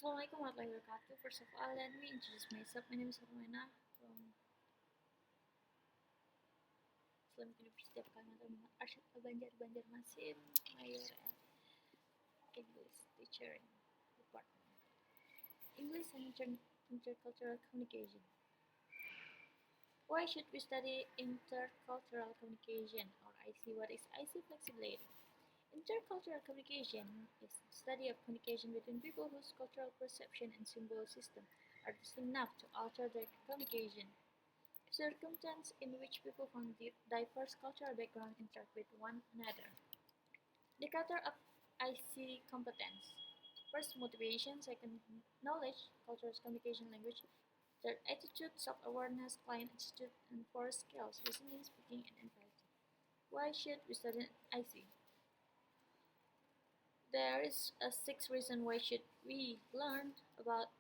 Assalamualaikum warahmatullahi wabarakatuh. First of all, let me introduce myself. My name is Romana from Islamic University of Kalimantan Arsyad Banjarmasin, major at English teaching department. English and intercultural communication. Why should we study intercultural communication, or IC? What is IC flexibility? Intercultural communication is the study of communication between people whose cultural perception and symbol system are distinct enough to alter their communication. Circumstance in which people from diverse cultural backgrounds interact with one another. Indicator of IC competence. First, motivation. Second, knowledge, cultural communication language. Third, attitude, self-awareness, client attitude, and fourth, skills, listening, speaking, and empathy. Why should we study IC? There is a sixth reason why should we learn about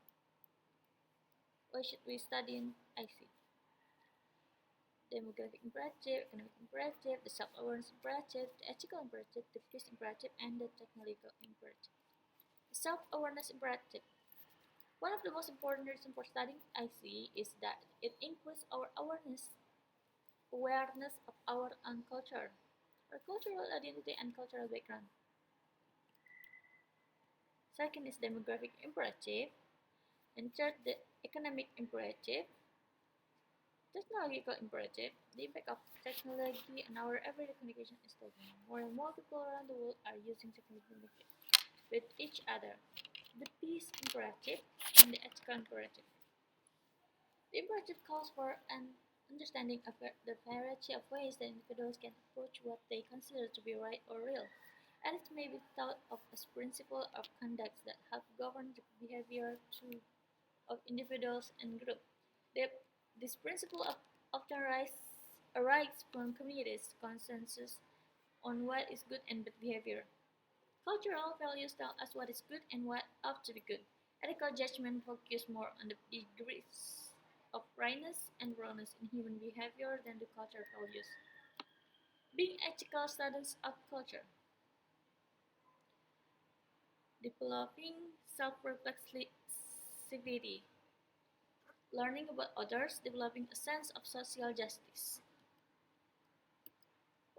why should we study in IC. Demographic imperative, economic imperative, the self-awareness imperative, the ethical imperative, the peace imperative, and the technological imperative. The self-awareness imperative. One of the most important reasons for studying IC is that it increases our awareness of our own culture, our cultural identity and cultural background. Second is demographic imperative, and third the economic imperative. Technological imperative. The impact of technology on our everyday communication is taking. More and more people around the world are using technology with each other. The peace imperative and the ethical imperative. The imperative calls for an understanding of the variety of ways that individuals can approach what they consider to be right or real, and it may be thought of as principles of conduct that help govern the behavior of individuals and groups. This principle often arises from communities' consensus on what is good and bad behavior. Cultural values tell us what is good and what ought to be good. Ethical judgment focus more on the degrees of rightness and wrongness in human behavior than the cultural values. Being ethical studies of culture. Developing self-reflexivity. Learning about others, developing a sense of social justice.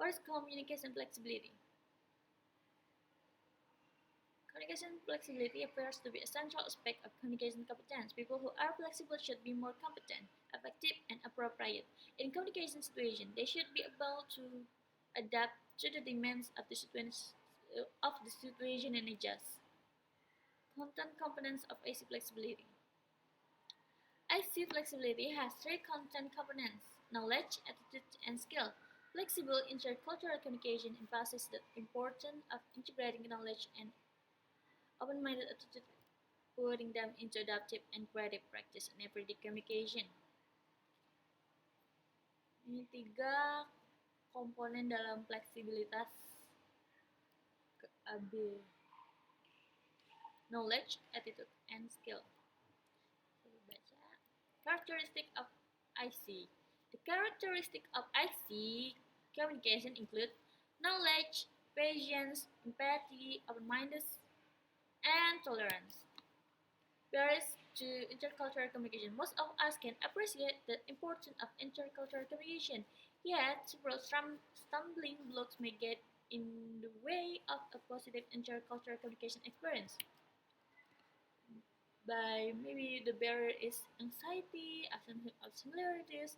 What is communication flexibility? Communication flexibility appears to be a central aspect of communication competence. People who are flexible should be more competent, effective, and appropriate. In communication situation, they should be able to adapt to the demands of the situation and adjust. Content components of IC flexibility. IC flexibility has three content components: knowledge, attitude, and skill. Flexible intercultural communication emphasizes the importance of integrating knowledge and open-minded attitude, putting them into adaptive and creative practice in everyday communication. Ini tiga komponen dalam fleksibilitas AB. Knowledge, attitude, and skill. Characteristic of IC. The characteristic of IC communication include knowledge, patience, empathy, open-mindedness, and tolerance. Whereas to intercultural communication, most of us can appreciate the importance of intercultural communication, yet several stumbling blocks may get in the way of a positive intercultural communication experience. By maybe the barrier is anxiety, absence of similarities,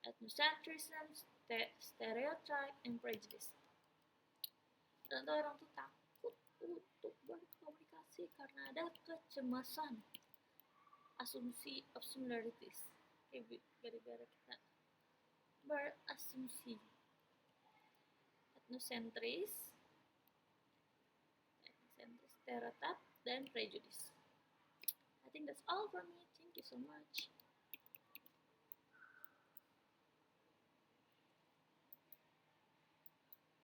ethnocentrism, stereotype, and prejudice. Tentu orang tuh takut untuk berkomunikasi karena ada kecemasan, asumsi of similarities. Gara-gara kita berasumsi, ethnocentris, stereotype, dan prejudice. I think that's all from me. Thank you so much.